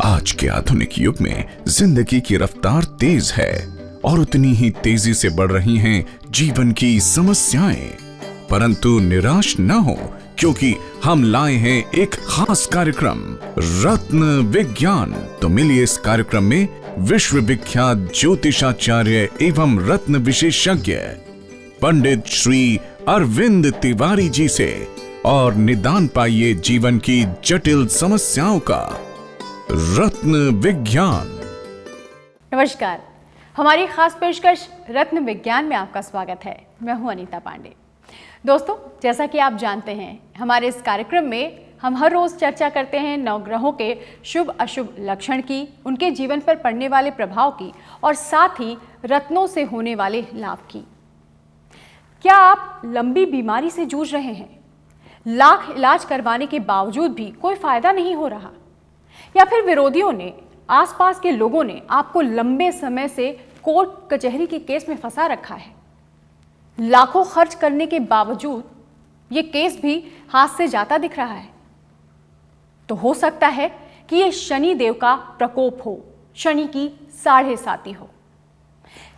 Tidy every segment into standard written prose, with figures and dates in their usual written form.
आज के आधुनिक युग में जिंदगी की रफ्तार तेज है और उतनी ही तेजी से बढ़ रही हैं जीवन की समस्याएं। परंतु निराश न हो, क्योंकि हम लाए हैं एक खास कार्यक्रम रत्न विज्ञान। तो मिलिए इस कार्यक्रम में विश्व विख्यात ज्योतिषाचार्य एवं रत्न विशेषज्ञ पंडित श्री अरविंद तिवारी जी से और निदान पाइए जीवन की जटिल समस्याओं का। रत्न विज्ञान। नमस्कार, हमारी खास पेशकश रत्न विज्ञान में आपका स्वागत है। मैं हूं अनीता पांडे। दोस्तों, जैसा कि आप जानते हैं, हमारे इस कार्यक्रम में हम हर रोज चर्चा करते हैं नवग्रहों के शुभ अशुभ लक्षण की, उनके जीवन पर पड़ने वाले प्रभाव की और साथ ही रत्नों से होने वाले लाभ की। क्या आप लंबी बीमारी से जूझ रहे हैं? लाख इलाज करवाने के बावजूद भी कोई फायदा नहीं हो रहा, या फिर विरोधियों ने, आसपास के लोगों ने आपको लंबे समय से कोर्ट कचहरी के केस में फंसा रखा है। लाखों खर्च करने के बावजूद ये केस भी हाथ से जाता दिख रहा है। तो हो सकता है कि ये शनि देव का प्रकोप हो, शनि की साढ़े साती हो।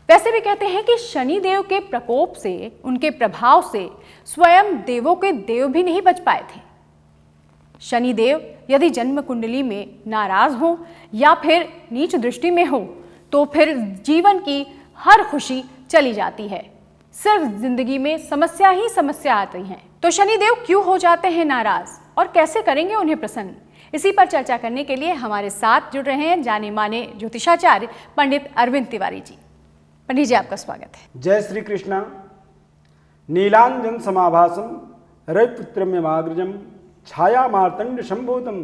वैसे भी कहते हैं कि शनि देव के प्रकोप से, उनके प्रभाव से स्वयं देवों के देव भी नहीं बच पाए थे। शनि देव यदि जन्म कुंडली में नाराज हो या फिर नीच दृष्टि में हो तो फिर जीवन की हर खुशी चली जाती है। सिर्फ जिंदगी में समस्या ही समस्या आती हैं। तो शनि देव क्यों हो जाते हैं नाराज और कैसे करेंगे उन्हें प्रसन्न? इसी पर चर्चा करने के लिए हमारे साथ जुड़ रहे हैं जाने माने ज्योतिषाचार्य पंडित अरविंद तिवारी जी। पंडित जी, आपका स्वागत है। जय श्री कृष्णा। नीलांजन समाभासम रविपुत्रम यमाग्रजम छाया मार्तंड संभूतम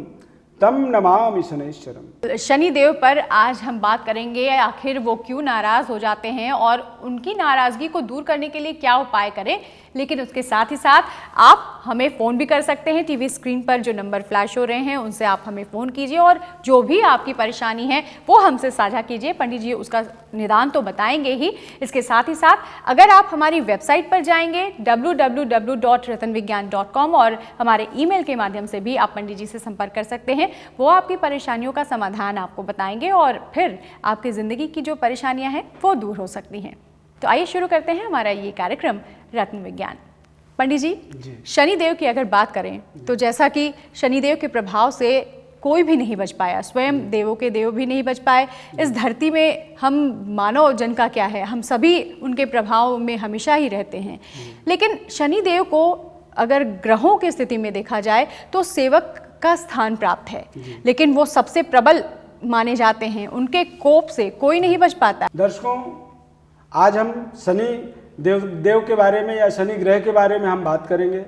तम नमामि शनैश्वरम। शनि देव पर आज हम बात करेंगे, आखिर वो क्यों नाराज हो जाते हैं और उनकी नाराजगी को दूर करने के लिए क्या उपाय करें। लेकिन उसके साथ ही साथ आप हमें फ़ोन भी कर सकते हैं। टीवी स्क्रीन पर जो नंबर फ्लैश हो रहे हैं उनसे आप हमें फ़ोन कीजिए और जो भी आपकी परेशानी है वो हमसे साझा कीजिए। पंडित जी उसका निदान तो बताएंगे ही। इसके साथ ही साथ अगर आप हमारी वेबसाइट पर जाएंगे www.ratanvigyan.com और हमारे ईमेल के माध्यम से भी आप पंडित जी से संपर्क कर सकते हैं। वो आपकी परेशानियों का समाधान आपको बताएंगे और फिर आपकी ज़िंदगी की जो परेशानियां हैं वो दूर हो सकती हैं। तो आइए शुरू करते हैं हमारा ये कार्यक्रम रत्न विज्ञान। पंडित जी, शनिदेव की अगर बात करें तो जैसा कि शनिदेव के प्रभाव से कोई भी नहीं बच पाया, स्वयं देवों के देव भी नहीं बच पाए। इस धरती में हम मानव जन का क्या है, हम सभी उनके प्रभाव में हमेशा ही रहते हैं। लेकिन शनिदेव को अगर ग्रहों की स्थिति में देखा जाए तो सेवक का स्थान प्राप्त है, लेकिन वो सबसे प्रबल माने जाते हैं। उनके कोप से कोई नहीं बच पाता। दर्शकों, आज हम शनि देव के बारे में या शनि ग्रह के बारे में हम बात करेंगे।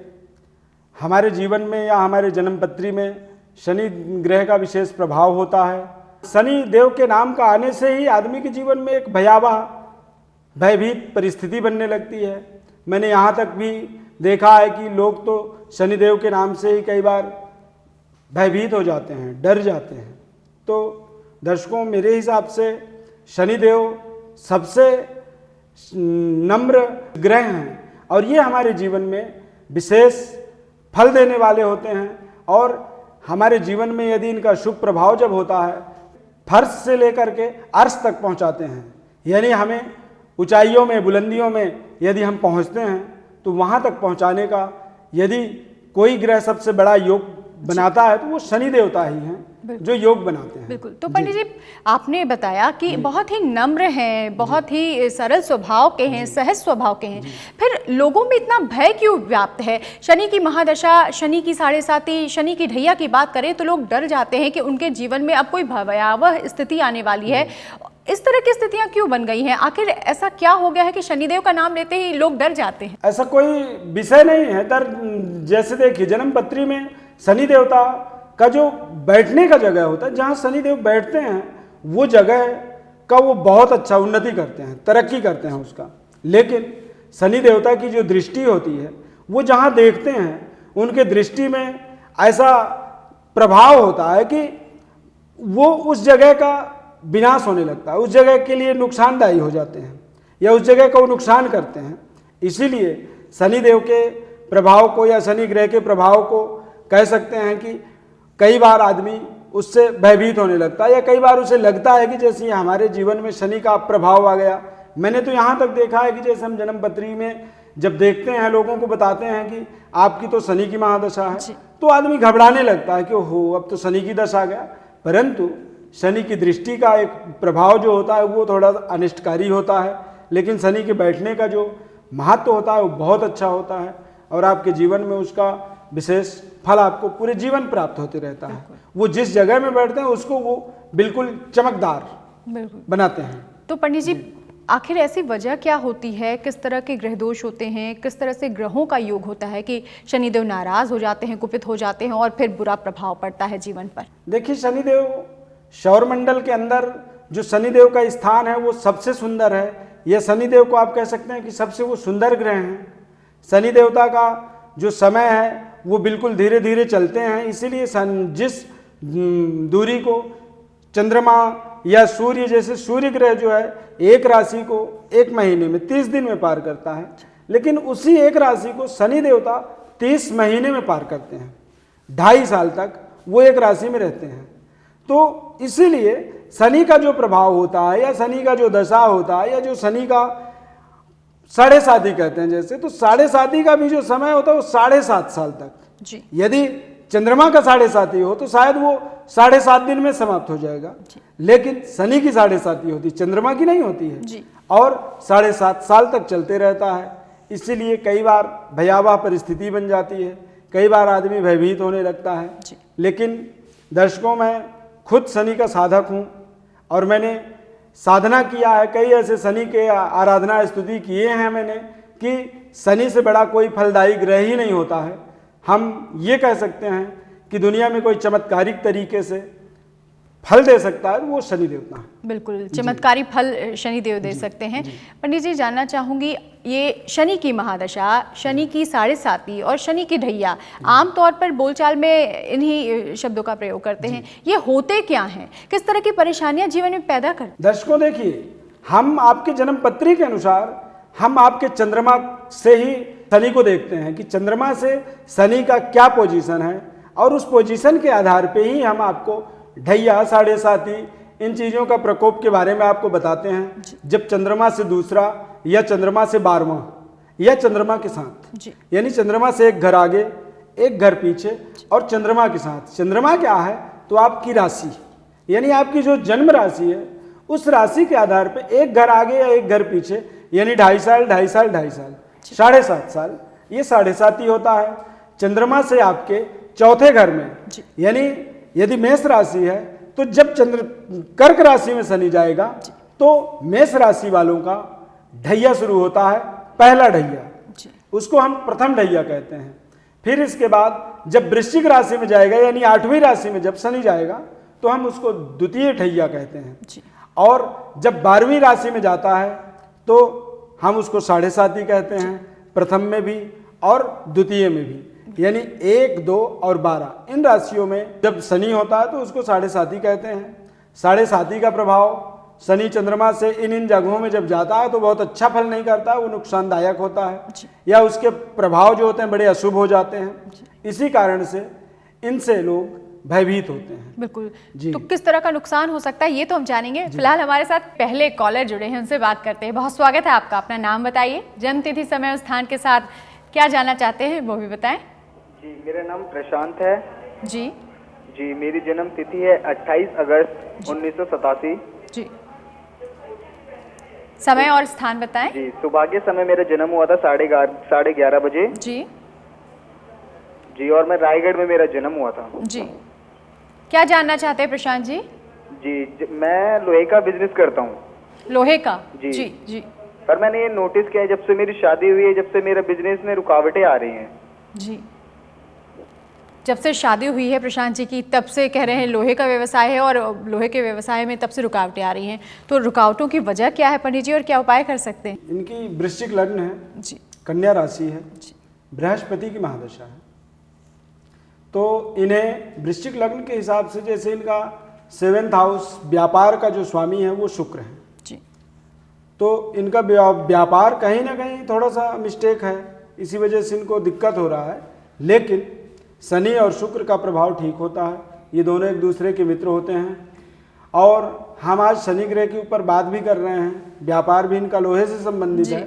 हमारे जीवन में या हमारे जन्मपत्री में शनि ग्रह का विशेष प्रभाव होता है। शनि देव के नाम का आने से ही आदमी के जीवन में एक भयावह भयभीत परिस्थिति बनने लगती है। मैंने यहाँ तक भी देखा है कि लोग तो शनि देव के नाम से ही कई बार भयभीत हो जाते हैं, डर जाते हैं। तो दर्शकों, मेरे हिसाब से शनिदेव सबसे नम्र ग्रह हैं और ये हमारे जीवन में विशेष फल देने वाले होते हैं। और हमारे जीवन में यदि इनका शुभ प्रभाव जब होता है, फर्श से लेकर के अर्श तक पहुंचाते हैं। यानी हमें ऊंचाइयों में, बुलंदियों में यदि हम पहुंचते हैं तो वहां तक पहुंचाने का यदि कोई ग्रह सबसे बड़ा योग बनाता है तो वो शनि देवता ही हैं जो योग बनाते हैं। बिल्कुल। तो पंडित जी, आपने बताया कि बहुत ही नम्र हैं, बहुत ही सरल स्वभाव के हैं, सहज स्वभाव के हैं, फिर लोगों में इतना भय क्यों व्याप्त है? शनि की महादशा, शनि की साढ़े साती, शनि की ढैया की बात करें तो लोग डर जाते हैं कि उनके जीवन में अब कोई भयावह स्थिति आने वाली है। इस तरह की स्थितियां क्यों बन गई हैं? आखिर ऐसा क्या हो गया है कि शनिदेव का नाम लेते ही लोग डर जाते हैं? ऐसा कोई विषय नहीं है। जैसे देखिए, जन्मपत्री में शनि देवता का जो बैठने का जगह होता है, जहाँ शनिदेव बैठते हैं, वो जगह का वो बहुत अच्छा उन्नति करते हैं, तरक्की करते हैं उसका। लेकिन शनि देवता की जो दृष्टि होती है, वो जहाँ देखते हैं उनके दृष्टि में ऐसा प्रभाव होता है कि वो उस जगह का विनाश होने लगता है, उस जगह के लिए नुकसानदायी हो जाते हैं या उस जगह को वो नुकसान करते हैं। इसीलिए शनिदेव के प्रभाव को या शनि ग्रह के प्रभाव को कह सकते हैं कि कई बार आदमी उससे भयभीत होने लगता है, या कई बार उसे लगता है कि जैसे हमारे जीवन में शनि का प्रभाव आ गया। मैंने तो यहाँ तक देखा है कि जैसे हम जन्म पत्री में जब देखते हैं, लोगों को बताते हैं कि आपकी तो शनि की महादशा है, तो आदमी घबराने लगता है कि ओहो अब तो शनि की दशा आ गया। परंतु शनि की दृष्टि का एक प्रभाव जो होता है वो थोड़ा अनिष्टकारी होता है, लेकिन शनि के बैठने का जो महत्व होता है वो बहुत अच्छा होता है, और आपके जीवन में उसका विशेष फल आपको पूरे जीवन प्राप्त होते रहता है। वो जिस जगह में बैठते हैं उसको वो बिल्कुल चमकदार बनाते हैं। तो पंडित जी, आखिर ऐसी वजह क्या होती है, किस तरह के ग्रह दोष होते हैं, किस तरह से ग्रहों का योग होता है कि शनिदेव नाराज हो जाते हैं, कुपित हो जाते हैं और फिर बुरा प्रभाव पड़ता है जीवन पर? देखिए, शनिदेव सौरमंडल के अंदर जो शनिदेव का स्थान है वो सबसे सुंदर है। यह शनिदेव को आप कह सकते हैं कि सबसे वो सुंदर ग्रह हैं। शनि देवता का जो समय है वो बिल्कुल धीरे धीरे चलते हैं, इसीलिए जिस दूरी को चंद्रमा या सूर्य, जैसे सूर्य ग्रह जो है एक राशि को एक महीने में 30 दिन में पार करता है, लेकिन उसी एक राशि को शनि देवता 30 महीने में पार करते हैं। 2.5 साल तक वो एक राशि में रहते हैं। तो इसीलिए शनि का जो प्रभाव होता है या शनि का जो दशा होता है या जो शनि का 7.5 कहते हैं जैसे, तो 7.5 का भी जो समय होता है वो 7.5 साल तक जी। यदि चंद्रमा का 7.5 हो तो शायद वो 7.5 दिन में समाप्त हो जाएगा, लेकिन शनि की 7.5 होती, चंद्रमा की नहीं होती है जी। और 7.5 साल तक चलते रहता है। इसीलिए कई बार भयावह परिस्थिति बन जाती है, कई बार आदमी भयभीत होने लगता है। लेकिन दर्शकों, मैं खुद शनि का साधक हूँ और मैंने साधना किया है, कई ऐसे शनि के आराधना स्तुति किए हैं मैंने कि शनि से बड़ा कोई फलदायी ग्रह ही नहीं होता है। हम ये कह सकते हैं कि दुनिया में कोई चमत्कारिक तरीके से फल दे सकता है वो शनि देवता है। बिल्कुल चमत्कारी फल शनि देव दे सकते हैं। पंडित जी, जानना चाहूंगी, ये शनि की महादशा, शनि की 7.5 और शनि की ढैया, आमतौर पर बोलचाल में इन्हीं शब्दों का प्रयोग करते हैं, ये होते क्या हैं, किस तरह की परेशानियां जीवन में पैदा कर? दर्शकों, देखिए, हम आपके जन्म पत्री के अनुसार हम आपके चंद्रमा से ही शनि को देखते हैं कि चंद्रमा से शनि का क्या पोजीशन है, और उस पोजीशन के आधार पे ही हम आपको ढैया, 7.5 इन चीज़ों का प्रकोप के बारे में आपको बताते हैं। जब चंद्रमा से दूसरा या चंद्रमा से 12वां या चंद्रमा के साथ, यानी चंद्रमा से एक घर आगे एक घर पीछे और चंद्रमा के साथ, चंद्रमा क्या है तो आपकी राशि, यानी आपकी जो जन्म राशि है उस राशि के आधार पे एक घर आगे या एक घर पीछे, यानी 2.5 साल, 2.5 साल, 2.5 साल, 7.5 साल, ये 7.5 होता है। चंद्रमा से आपके चौथे घर में, यानी यदि मेष राशि है तो जब चंद्र कर्क राशि में शनि जाएगा तो मेष राशि वालों का ढैया शुरू होता है, पहला ढैया, उसको हम प्रथम ढैया कहते हैं। फिर इसके बाद जब वृश्चिक राशि में जाएगा, यानी 8वीं राशि में जब शनि जाएगा तो हम उसको द्वितीय ढैया कहते हैं। और जब 12वीं राशि में जाता है तो हम उसको 7.5 कहते हैं, प्रथम में भी और द्वितीय में भी, यानी 1, 2 और 12 इन राशियों में जब शनि होता है तो उसको 7.5 कहते हैं। 7.5 का प्रभाव शनि चंद्रमा से इन जगहों में जब जाता है तो बहुत अच्छा फल नहीं करता, वो नुकसानदायक होता है, या उसके प्रभाव जो होते हैं बड़े अशुभ हो जाते हैं। इसी कारण से इनसे लोग भयभीत होते हैं। बिल्कुल जी। तो किस तरह का नुकसान हो सकता है ये तो हम जानेंगे। फिलहाल हमारे साथ पहले कॉलर जुड़े हैं, उनसे बात करते हैं। बहुत स्वागत है आपका, अपना नाम बताइए, जन्म तिथि, समय और स्थान के साथ क्या जानना चाहते हैं वो भी बताएं। जी, मेरा नाम प्रशांत है। जी जी, मेरी जन्म तिथि है 28 अगस्त 1987। जी, समय और स्थान बताएं। जी, सुबह के समय मेरा जन्म हुआ था 11:30 बजे। जी जी, और मैं रायगढ़ में मेरा जन्म हुआ था। जी, क्या जानना चाहते हैं प्रशांत जी? जी, मैं लोहे का बिजनेस करता हूँ। लोहे का? जी जी जी। पर मैंने ये नोटिस किया है जब से मेरी शादी हुई है, जब से मेरा बिजनेस में रुकावटें आ रही हैं। जी, जब से शादी हुई है प्रशांत जी की तब से कह रहे हैं लोहे का व्यवसाय है, और लोहे के व्यवसाय में तब से रुकावटें आ रही हैं। तो रुकावटों की वजह क्या है पंडित जी, और क्या उपाय कर सकते हैं? इनकी वृश्चिक लग्न है जी, कन्या राशि है, बृहस्पति की महादशा है, तो इन्हें वृश्चिक लग्न के हिसाब से जैसे इनका 7th हाउस व्यापार का जो स्वामी है वो शुक्र है जी, तो इनका व्यापार कहीं ना कहीं थोड़ा सा मिस्टेक है, इसी वजह से इनको दिक्कत हो रहा है। लेकिन शनि और शुक्र का प्रभाव ठीक होता है, ये दोनों एक दूसरे के मित्र होते हैं। और हम आज शनि ग्रह के ऊपर बात भी कर रहे हैं, व्यापार भी इनका लोहे से संबंधित है,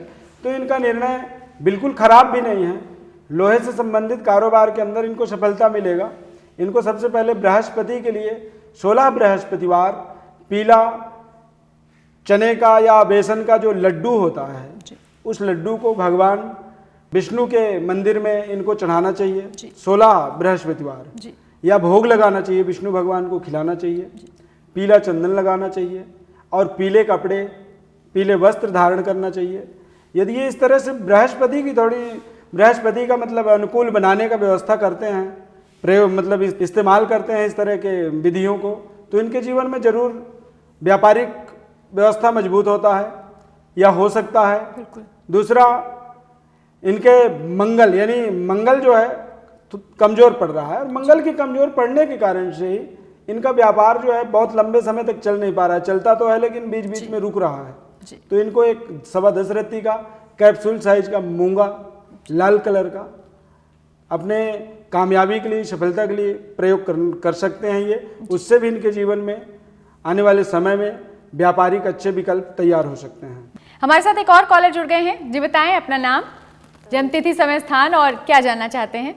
तो इनका निर्णय बिल्कुल खराब भी नहीं है। लोहे से संबंधित कारोबार के अंदर इनको सफलता मिलेगा। इनको सबसे पहले बृहस्पति के लिए 16 बृहस्पतिवार पीला चने का या बेसन का जो लड्डू होता है, उस लड्डू को भगवान विष्णु के मंदिर में इनको चढ़ाना चाहिए 16 बृहस्पतिवार, या भोग लगाना चाहिए, विष्णु भगवान को खिलाना चाहिए, पीला चंदन लगाना चाहिए और पीले कपड़े, पीले वस्त्र धारण करना चाहिए। यदि ये इस तरह से बृहस्पति का मतलब अनुकूल बनाने का व्यवस्था करते हैं, प्रयोग मतलब इस्तेमाल करते हैं इस तरह के विधियों को, तो इनके जीवन में जरूर व्यापारिक व्यवस्था मजबूत होता है या हो सकता है। दूसरा, इनके मंगल यानी मंगल जो है तो कमजोर पड़ रहा है, और मंगल के कमजोर पड़ने के कारण से ही इनका व्यापार जो है बहुत लंबे समय तक चल नहीं पा रहा है। चलता तो है लेकिन बीच बीच में रुक रहा है। तो इनको एक 10.25 रत्ती का कैप्सूल साइज का मूंगा लाल कलर का अपने कामयाबी के लिए, सफलता के लिए प्रयोग कर सकते हैं। ये उससे भी इनके जीवन में आने वाले समय में व्यापारिक अच्छे विकल्प तैयार हो सकते हैं। हमारे साथ एक और कॉलर जुड़ गए हैं। जी बताएं अपना नाम, जन्मतिथि, समय, स्थान और क्या जानना चाहते हैं।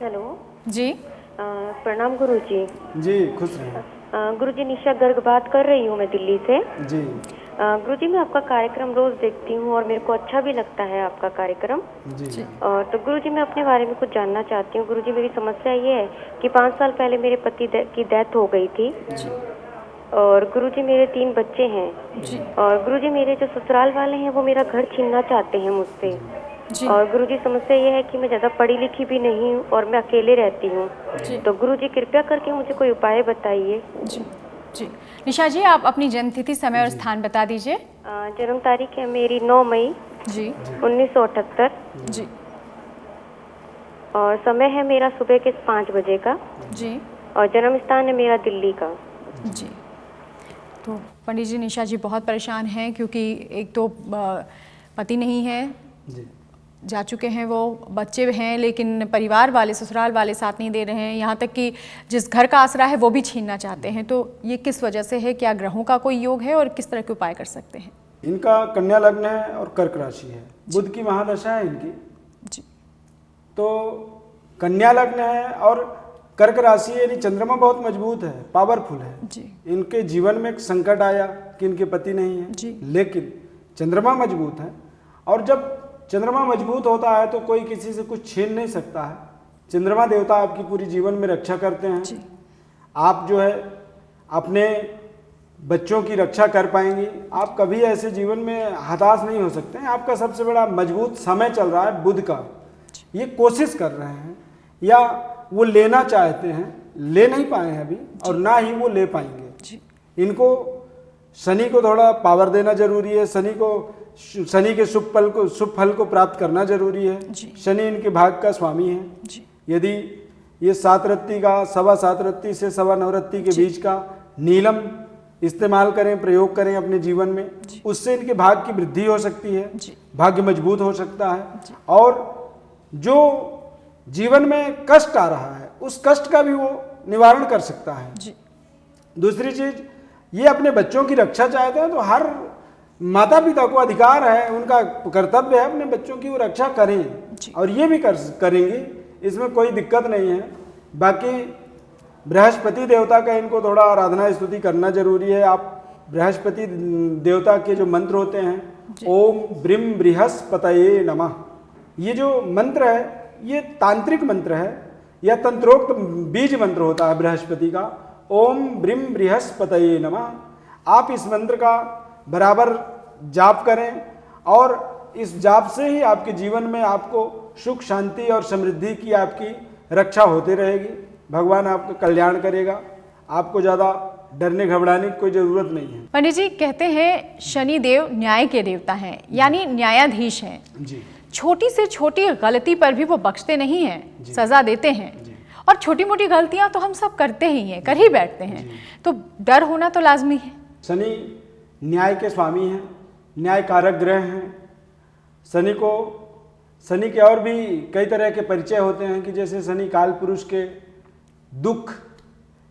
हेलो जी प्रणाम गुरुजी। जी खुश रहें। गुरुजी निशा गर्ग बात कर रही हूँ मैं दिल्ली से। जी गुरुजी मैं आपका कार्यक्रम रोज देखती हूँ और मेरे को अच्छा भी लगता है आपका कार्यक्रम। जी तो गुरुजी मैं अपने बारे में कुछ जानना चाहती हूँ। गुरुजी मेरी समस्या ये है कि 5 साल पहले मेरे पति की डेथ हो गई थी और गुरुजी मेरे 3 बच्चे हैं। और गुरुजी मेरे जो ससुराल वाले हैं वो मेरा घर छीनना चाहते हैं मुझसे। और गुरुजी समस्या ये है कि मैं ज़्यादा पढ़ी लिखी भी नहीं हूँ और मैं अकेले रहती हूँ। तो गुरुजी कृपया करके मुझे कोई उपाय बताइए। जी निशा जी, आप अपनी जन्मतिथि, समय और स्थान बता दीजिए। जन्म तारीख है मेरी 9 मई जी 1978 जी और समय है मेरा सुबह के 5 बजे का जी और जन्म स्थान है मेरा दिल्ली का। जी तो पंडित जी, निशा जी बहुत परेशान हैं क्योंकि एक तो पति नहीं है, जा चुके हैं, वो बच्चे हैं, लेकिन परिवार वाले, ससुराल वाले साथ नहीं दे रहे हैं, यहाँ तक कि जिस घर का आसरा है वो भी छीनना चाहते हैं। तो ये किस वजह से है? क्या ग्रहों का कोई योग है और किस तरह के उपाय कर सकते हैं? इनका कन्या लग्न है और कर्क राशि है, बुध की महादशा है इनकी। जी तो कन्या लग्न है और कर्क राशि है, यानी चंद्रमा बहुत मजबूत है, पावरफुल है। जी इनके जीवन में एक संकट आया कि इनके पति नहीं है जी। लेकिन चंद्रमा मजबूत है, और जब चंद्रमा मजबूत होता है तो कोई किसी से कुछ छीन नहीं सकता है। चंद्रमा देवता आपकी पूरी जीवन में रक्षा करते हैं। आप जो है अपने बच्चों की रक्षा कर पाएंगी। आप कभी ऐसे जीवन में हताश नहीं हो सकते हैं। आपका सबसे बड़ा मजबूत समय चल रहा है बुध का। ये कोशिश कर रहे हैं या वो लेना चाहते हैं, ले नहीं पाए हैं अभी, और ना ही वो ले पाएंगे। इनको शनि को थोड़ा पावर देना जरूरी है। शनि के शुभ फल को प्राप्त करना जरूरी है। शनि इनके भाग का स्वामी है। यदि ये 7 रत्ती का, 7.25 रत्ती से 9.25 रत्ती के बीच का नीलम इस्तेमाल करें, प्रयोग करें अपने जीवन में, उससे इनके भाग की वृद्धि हो सकती है, भाग्य मजबूत हो सकता है, और जो जीवन में कष्ट आ रहा है उस कष्ट का भी वो निवारण कर सकता है। दूसरी चीज, ये अपने बच्चों की रक्षा चाहते हैं तो हर माता पिता को अधिकार है, उनका कर्तव्य है अपने बच्चों की वो रक्षा करें, और ये भी करेंगे, इसमें कोई दिक्कत नहीं है। बाकी बृहस्पति देवता का इनको थोड़ा आराधना स्तुति करना जरूरी है। आप बृहस्पति देवता के जो मंत्र होते हैं, ओम ब्रीम बृहस्पतये नमः, ये जो मंत्र है ये तांत्रिक मंत्र है या तंत्रोक्त बीज मंत्र होता है बृहस्पति का। ओम ब्रीम बृहस्पतये नमः, आप इस मंत्र का बराबर जाप करें, और इस जाप से ही आपके जीवन में आपको सुख, शांति और समृद्धि की आपकी रक्षा होती रहेगी। भगवान आपका कल्याण करेगा। आपको ज़्यादा डरने घबराने की कोई ज़रूरत नहीं है। पंडित जी, कहते हैं शनि देव न्याय के देवता हैं, यानी न्यायाधीश हैं। जी। छोटी से छोटी गलती पर भी वो बख्शते नहीं हैं, सजा देते हैं। और छोटी मोटी गलतियां तो हम सब करते ही हैं, कर ही बैठते हैं, तो डर होना तो लाजमी है। शनि न्याय के स्वामी हैं, न्याय कारक ग्रह हैं। शनि के और भी कई तरह के परिचय होते हैं कि जैसे शनि काल पुरुष के दुख,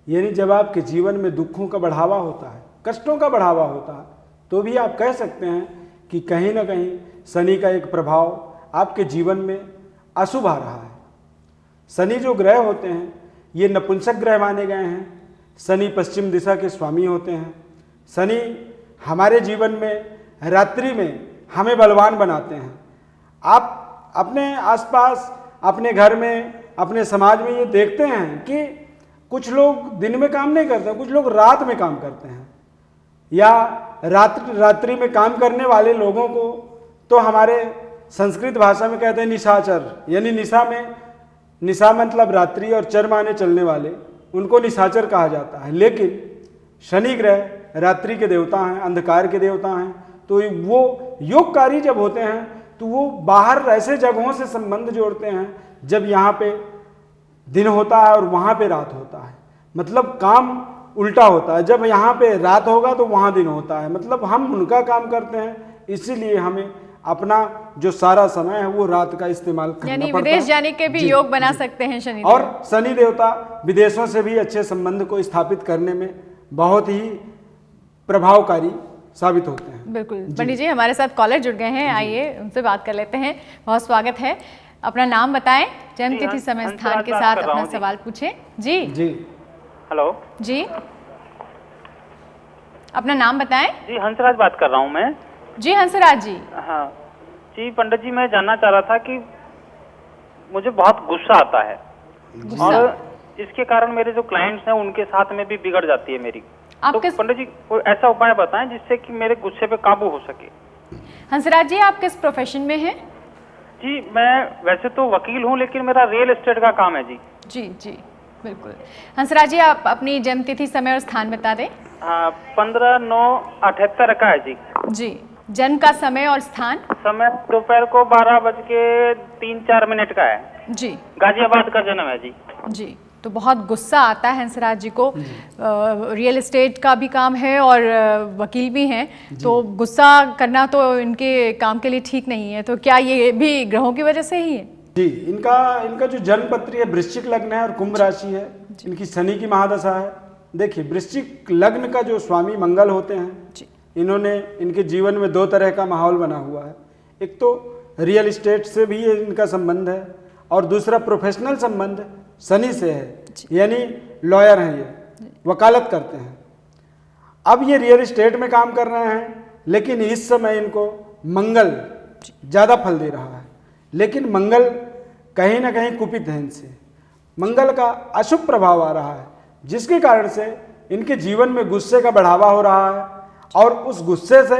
यानी जब आपके जीवन में दुखों का बढ़ावा होता है, कष्टों का बढ़ावा होता है, तो भी आप कह सकते हैं कि कहीं ना कहीं शनि का एक प्रभाव आपके जीवन में अशुभ आ रहा है। शनि जो ग्रह होते हैं ये नपुंसक ग्रह माने गए हैं। शनि पश्चिम दिशा के स्वामी होते हैं। शनि हमारे जीवन में रात्रि में हमें बलवान बनाते हैं। आप अपने आसपास, अपने घर में, अपने समाज में ये देखते हैं कि कुछ लोग दिन में काम नहीं करते, कुछ लोग रात में काम करते हैं, या रात्रि में काम करने वाले लोगों को तो हमारे संस्कृत भाषा में कहते हैं निशाचर, यानी निशा मतलब रात्रि और चर माने चलने वाले, उनको निशाचर कहा जाता है। लेकिन शनि ग्रह रात्रि के देवता हैं, अंधकार के देवता हैं, तो वो योगकारी जब होते हैं तो वो बाहर ऐसे जगहों से संबंध जोड़ते हैं जब यहाँ पे दिन होता है और वहाँ पे रात होता है, मतलब काम उल्टा होता है। जब यहाँ पे रात होगा तो वहाँ दिन होता है, मतलब हम उनका काम करते हैं, इसीलिए हमें अपना जो सारा समय है वो रात का इस्तेमाल करना यानी पड़ता विदेश है। जाने के भी योग बना सकते हैं शनि और शनि देवता विदेशों से भी अच्छे संबंध को स्थापित करने में बहुत ही प्रभावकारी साबित होते हैं। बिल्कुल। पंडित जी हमारे साथ कॉलर जुड़ गए हैं, आइए उनसे बात कर लेते हैं। बहुत स्वागत है। अपना नाम बताएं, जन्म तिथि समय स्थान के साथ अपना सवाल पूछें। जी जी हेलो जी, अपना नाम बताएं। जी, हंसराज बात कर रहा हूँ मैं। जी हंसराज जी। हाँ जी पंडित जी, मैं जानना चाह रहा था कि मुझे बहुत गुस्सा आता है और इसके कारण मेरे जो क्लाइंट्स हैं उनके साथ में भी बिगड़ जाती है मेरी। आप तो किस पंडित जी कोई ऐसा उपाय बताएं जिससे कि मेरे गुस्से पे काबू हो सके। हंसराज जी आप किस प्रोफेशन में हैं? जी मैं वैसे तो वकील हूँ, लेकिन मेरा रियल एस्टेट का काम है जी। जी जी बिल्कुल। हंसराज जी आप अपनी जन्म तिथि समय और स्थान बता दें। 15/9/78 का है जी। जी, जन्म का समय और स्थान? समय दोपहर को 12:03-4 का है जी। गाजियाबाद का जन्म है जी। जी, तो बहुत गुस्सा आता है हंसराज जी को। रियल एस्टेट का भी काम है और वकील भी हैं, तो गुस्सा करना तो इनके काम के लिए ठीक नहीं है। तो क्या ये भी ग्रहों की वजह से ही है? जी, इनका जो जन्म पत्री है वृश्चिक लग्न है और कुंभ राशि है। इनकी शनि की महादशा है। देखिए, वृश्चिक लग्न का जो स्वामी मंगल होते हैं, इन्होंने इनके जीवन में दो तरह का माहौल बना हुआ है। एक तो रियल एस्टेट से भी इनका संबंध है और दूसरा प्रोफेशनल संबंध शनि से है, यानी लॉयर हैं, ये वकालत करते हैं। अब ये रियल एस्टेट में काम कर रहे हैं, लेकिन इस समय इनको मंगल ज़्यादा फल दे रहा है। लेकिन मंगल कहीं ना कहीं कुपित है इनसे, मंगल का अशुभ प्रभाव आ रहा है, जिसके कारण से इनके जीवन में गुस्से का बढ़ावा हो रहा है और उस गुस्से से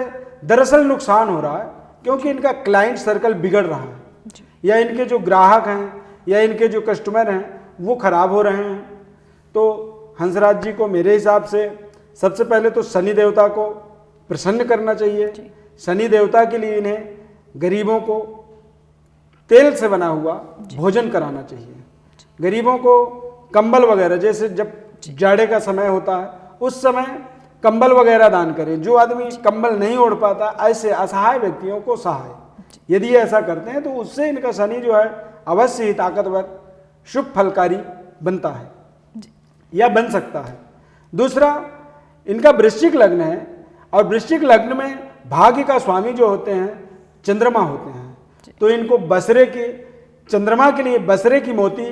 दरअसल नुकसान हो रहा है, क्योंकि इनका क्लाइंट सर्कल बिगड़ रहा है, या इनके जो ग्राहक हैं या इनके जो कस्टमर हैं वो खराब हो रहे हैं। तो हंसराज जी को मेरे हिसाब से सबसे पहले तो शनि देवता को प्रसन्न करना चाहिए। शनि देवता के लिए इन्हें गरीबों को तेल से बना हुआ भोजन कराना चाहिए। गरीबों को कंबल वगैरह, जैसे जब जाड़े का समय होता है उस समय कंबल वगैरह दान करें। जो आदमी कंबल नहीं ओढ़ पाता, ऐसे असहाय व्यक्तियों को सहाय यदि ऐसा करते हैं तो उससे इनका शनि जो है अवश्य ही ताकतवर शुभ फलकारी बनता है या बन सकता है। दूसरा, इनका वृश्चिक लग्न है और वृश्चिक लग्न में भाग्य का स्वामी जो होते हैं चंद्रमा होते हैं, तो इनको बसरे के चंद्रमा के लिए बसरे की मोती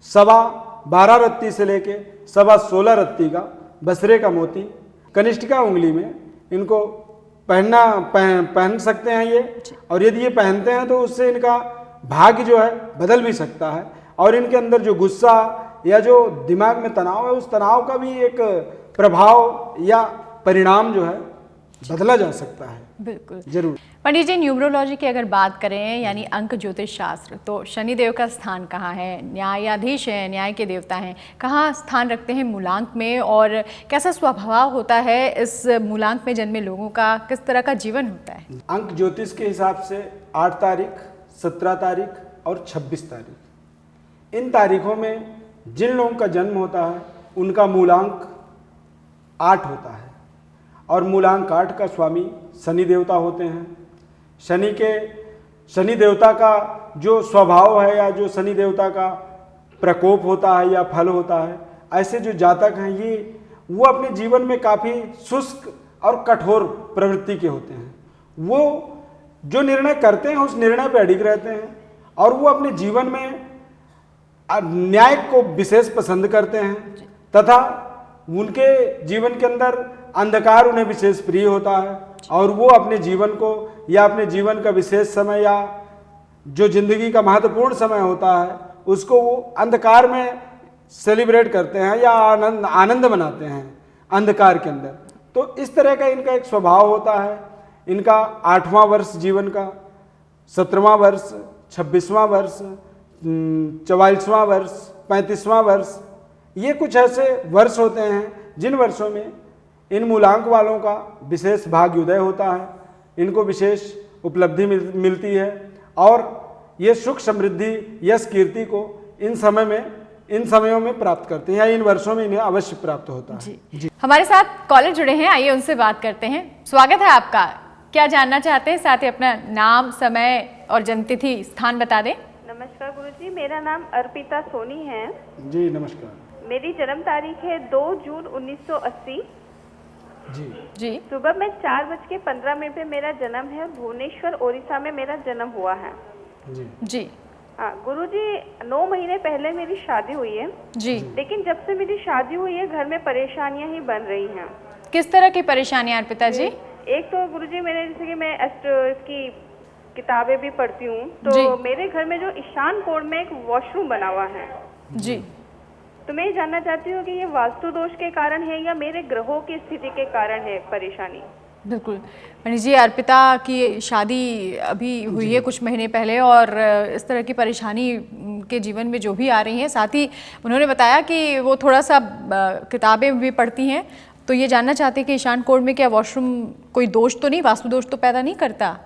12.25 रत्ती से लेके 16.25 रत्ती का बसरे का मोती कनिष्ठिका उंगली में इनको पहन सकते हैं ये। और यदि ये पहनते हैं तो उससे इनका भाग्य जो है बदल भी सकता है और इनके अंदर जो गुस्सा या जो दिमाग में तनाव है उस तनाव का भी एक प्रभाव या परिणाम जो है बदला जा सकता है। बिल्कुल जरूर। पंडित जी, न्यूमरोलॉजी की अगर बात करें यानी अंक ज्योतिष शास्त्र, तो शनिदेव का स्थान कहाँ है? न्यायाधीश हैं, न्याय के देवता हैं, कहाँ स्थान रखते हैं मूलांक में और कैसा स्वभाव होता है इस मूलांक में जन्मे लोगों का? किस तरह का जीवन होता है? अंक ज्योतिष के हिसाब से 8 तारीख, 17 तारीख और 26 तारीख, इन तारीखों में जिन लोगों का जन्म होता है उनका मूलांक 8 होता है और मूलांक 8 का स्वामी शनि देवता होते हैं। शनि देवता का जो स्वभाव है या जो शनि देवता का प्रकोप होता है या फल होता है, ऐसे जो जातक हैं ये वो अपने जीवन में काफ़ी शुष्क और कठोर प्रवृत्ति के होते हैं। वो जो निर्णय करते हैं उस निर्णय पर अडिग रहते हैं और वो अपने जीवन में न्याय को विशेष पसंद करते हैं तथा उनके जीवन के अंदर अंधकार उन्हें विशेष प्रिय होता है और वो अपने जीवन को या अपने जीवन का विशेष समय या जो जिंदगी का महत्वपूर्ण समय होता है उसको वो अंधकार में सेलिब्रेट करते हैं या आनंद मनाते हैं अंधकार के अंदर। तो इस तरह का इनका एक स्वभाव होता है। इनका 8वां वर्ष जीवन का, 17वां वर्ष, 26वां वर्ष, 44वां वर्ष, 35वां वर्ष, ये कुछ ऐसे वर्ष होते हैं जिन वर्षों में इन मूलांक वालों का विशेष भाग्योदय होता है, इनको विशेष उपलब्धि मिलती है और ये सुख समृद्धि यश कीर्ति को इन समयों में प्राप्त करते हैं या इन वर्षों में इन्हें अवश्य प्राप्त होता है। जी। हमारे साथ कॉलर जुड़े हैं, आइए उनसे बात करते हैं। स्वागत है आपका, क्या जानना चाहते हैं? साथ ही अपना नाम, समय और जन्मतिथि स्थान बता दें। नमस्कार गुरुजी, मेरा नाम अर्पिता सोनी है। जी नमस्कार। मेरी जन्म तारीख है 2 जून 1980। जी। सुबह में 4:15 पे मेरा जन्म है। भुवनेश्वर ओडिशा में मेरा जन्म हुआ है। जी। हाँ गुरुजी, 9 महीने पहले मेरी शादी हुई है। जी। लेकिन जब से मेरी शादी हुई है घर में परेशानियां ही बन रही हैं। किस तरह की परेशानियां अर्पिता जी? एक तो गुरुजी मेरे जैसे कि मैं इसकी किताबें भी पढ़ती हूँ, तो मेरे घर में जो ईशान कोण में एक वॉशरूम बना हुआ है। जी। तो मैं ये जानना चाहती हूँ कि ये वास्तु दोष के कारण है या मेरे ग्रहों की स्थिति के कारण है परेशानी? बिल्कुल मणि जी, अर्पिता की शादी अभी हुई है कुछ महीने पहले और इस तरह की परेशानी के जीवन में जो भी आ रही हैं, साथ ही उन्होंने बताया कि वो थोड़ा सा किताबें भी पढ़ती हैं, तो ये जानना चाहते हैं कि ईशान कोण में क्या वॉशरूम कोई दोष तो नहीं, वास्तु दोष तो पैदा नहीं करता?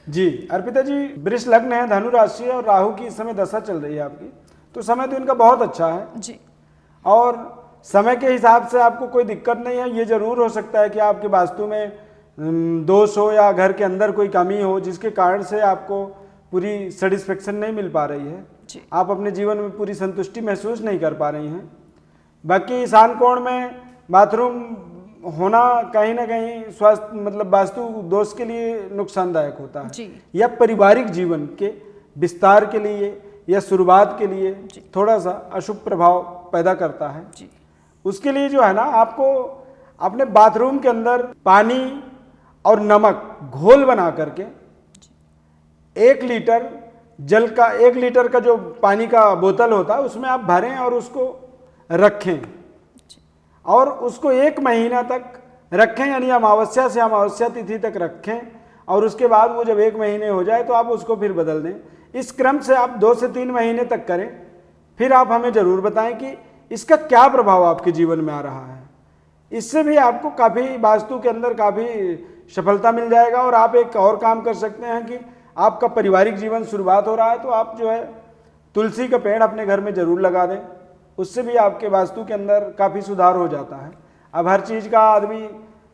जी अर्पिता जी, वृष लग्न है, धनु राशि है और राहु की इस समय दशा चल रही है आपकी, तो समय तो इनका बहुत अच्छा है जी। और समय के हिसाब से आपको कोई दिक्कत नहीं है। ये जरूर हो सकता है कि आपके वास्तु में दोष हो या घर के अंदर कोई कमी हो जिसके कारण से आपको पूरी सेटिस्फेक्शन नहीं मिल पा रही है, आप अपने जीवन में पूरी संतुष्टि महसूस नहीं कर पा रही हैं। बाकी ईशान कोण में बाथरूम होना कहीं ना कहीं स्वास्थ्य मतलब वास्तु दोष के लिए नुकसानदायक होता है या पारिवारिक जीवन के विस्तार के लिए या शुरुआत के लिए थोड़ा सा अशुभ प्रभाव पैदा करता है। उसके लिए जो है ना, आपको अपने बाथरूम के अंदर पानी और नमक घोल बना करके 1 लीटर जल का 1 लीटर का जो पानी का बोतल होता है उसमें आप भरें और उसको रखें और उसको 1 महीना तक रखें, यानी अमावस्या से अमावस्या तिथि तक रखें और उसके बाद वो जब 1 महीने हो जाए तो आप उसको फिर बदल दें। इस क्रम से आप 2 से 3 महीने तक करें, फिर आप हमें ज़रूर बताएं कि इसका क्या प्रभाव आपके जीवन में आ रहा है। इससे भी आपको काफ़ी वास्तु के अंदर काफ़ी सफलता मिल जाएगा और आप एक और काम कर सकते हैं कि आपका पारिवारिक जीवन शुरुआत हो रहा है तो आप जो है तुलसी का पेड़ अपने घर में ज़रूर लगा दें, उससे भी आपके वास्तु के अंदर काफ़ी सुधार हो जाता है। अब हर चीज़ का आदमी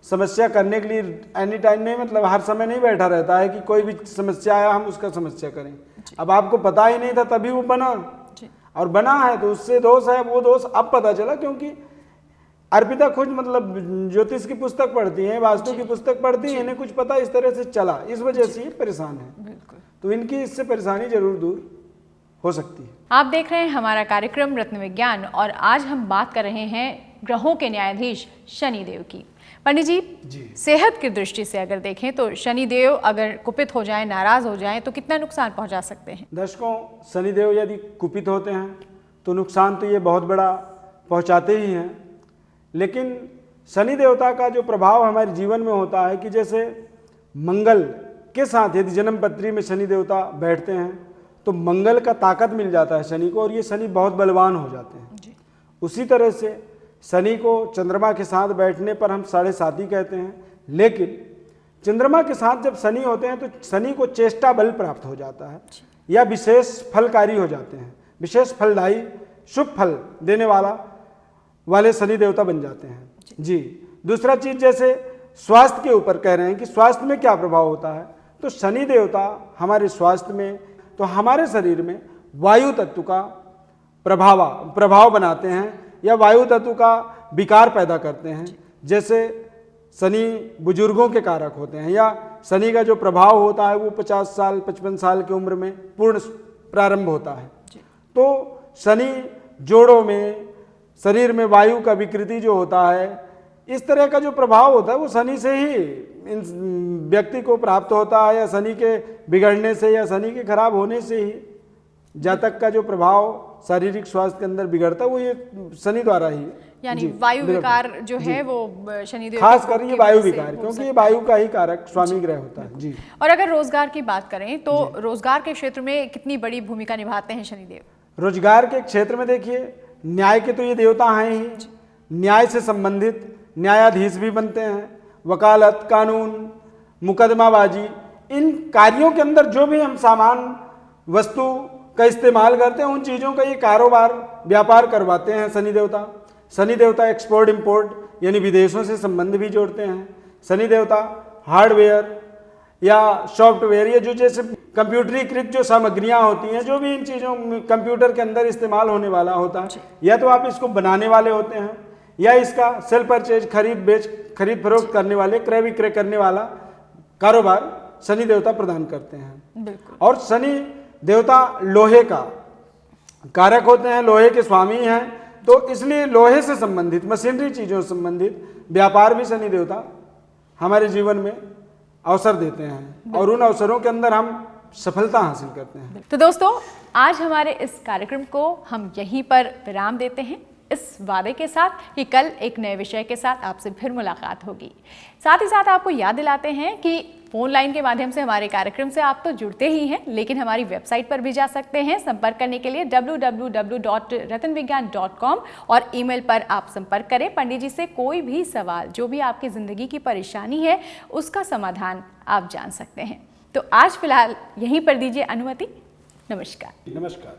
समस्या करने के लिए एनी टाइम नहीं, मतलब हर समय नहीं बैठा रहता है कि कोई भी समस्या आया हम उसका समस्या करें। अब आपको पता ही नहीं था तभी वो बना और बना है तो उससे दोष है, वो दोष अब पता चला क्योंकि अर्पिता खुद मतलब ज्योतिष की पुस्तक पढ़ती हैं, वास्तु की पुस्तक पढ़ती हैं, इन्हें कुछ पता इस तरह से चला, इस वजह से ये परेशान है। तो इनकी इससे परेशानी जरूर दूर हो सकती है। आप देख रहे हैं हमारा कार्यक्रम रत्न विज्ञान और आज हम बात कर रहे हैं ग्रहों के न्यायाधीश शनिदेव की। पंडित जी, सेहत की दृष्टि से अगर देखें तो शनिदेव अगर कुपित हो जाएं, नाराज हो जाएं तो कितना नुकसान पहुंचा सकते हैं? दर्शकों, शनिदेव यदि कुपित होते हैं तो नुकसान तो ये बहुत बड़ा पहुंचाते ही हैं, लेकिन शनि देवता का जो प्रभाव हमारे जीवन में होता है कि जैसे मंगल के साथ यदि जन्म पत्री में शनि देवता बैठते हैं तो मंगल का ताकत मिल जाता है शनि को और ये शनि बहुत बलवान हो जाते हैं। उसी तरह से शनि को चंद्रमा के साथ बैठने पर हम 7.5 कहते हैं, लेकिन चंद्रमा के साथ जब शनि होते हैं तो शनि को चेष्टा बल प्राप्त हो जाता है या विशेष फलकारी हो जाते हैं, विशेष फलदायी शुभ फल देने वाले शनि देवता बन जाते हैं। जी, दूसरा चीज जैसे स्वास्थ्य के ऊपर कह रहे हैं कि स्वास्थ्य में क्या प्रभाव होता है, तो शनि देवता हमारे स्वास्थ्य में, तो हमारे शरीर में वायु तत्व का प्रभाव बनाते हैं या वायु तत्व का विकार पैदा करते हैं। जैसे शनि बुजुर्गों के कारक होते हैं, या शनि का जो प्रभाव होता है वो 50 साल 55 साल की उम्र में पूर्ण प्रारंभ होता है। तो शनि जोड़ों में, शरीर में वायु का विकृति जो होता है, इस तरह का जो प्रभाव होता है वो शनि से ही इन व्यक्ति को प्राप्त होता है, या शनि के बिगड़ने से या शनि के खराब होने से ही जातक का जो प्रभाव शारीरिक स्वास्थ्य के अंदर बिगड़ता है वो ये शनि द्वारा ही, यानी वायु विकार जो है वो शनिदेव खास कर ये वायु विकार, क्योंकि ये वायु का ही कारक स्वामी ग्रह होता है जी। और अगर रोजगार की बात करें तो रोजगार के क्षेत्र में कितनी बड़ी भूमिका निभाते हैं शनिदेव? रोजगार के क्षेत्र में देखिए, न्याय के तो ये देवता हैं ही, न्याय से संबंधित न्यायाधीश भी बनते हैं, वकालत, कानून, मुकदमाबाजी, इन कार्यों के अंदर जो भी हम सामान वस्तु का इस्तेमाल करते हैं उन चीज़ों का ये कारोबार व्यापार करवाते हैं शनि देवता। शनि देवता एक्सपोर्ट इंपोर्ट यानी विदेशों से संबंध भी जोड़ते हैं। शनि देवता हार्डवेयर या सॉफ्टवेयर, ये जो जैसे कंप्यूटरीकृत जो सामग्रियां होती हैं, जो भी इन चीज़ों कंप्यूटर के अंदर इस्तेमाल होने वाला होता है, या तो आप इसको बनाने वाले होते हैं या इसका सेल परचेज, खरीद फरोख्त करने वाले, क्रय विक्रय करने वाला कारोबार शनि देवता प्रदान करते हैं। और शनि देवता लोहे का कारक होते हैं, लोहे के स्वामी हैं, तो इसलिए लोहे से संबंधित, मशीनरी चीज़ों से संबंधित व्यापार भी शनि देवता हमारे जीवन में अवसर देते हैं और उन अवसरों के अंदर हम सफलता हासिल करते हैं। तो दोस्तों, आज हमारे इस कार्यक्रम को हम यहीं पर विराम देते हैं, इस वादे के साथ कि कल एक नए विषय के साथ आपसे फिर मुलाकात होगी। साथ ही साथ आपको याद दिलाते हैं कि फोन लाइन के माध्यम से हमारे कार्यक्रम से आप तो जुड़ते ही हैं, लेकिन हमारी वेबसाइट पर भी जा सकते हैं संपर्क करने के लिए www.ratanvigyan.com, और ईमेल पर आप संपर्क करें। पंडित जी से कोई भी सवाल, जो भी आपकी ज़िंदगी की परेशानी है, उसका समाधान आप जान सकते हैं। तो आज फिलहाल यहीं पर दीजिए अनुमति। नमस्कार। नमस्कार।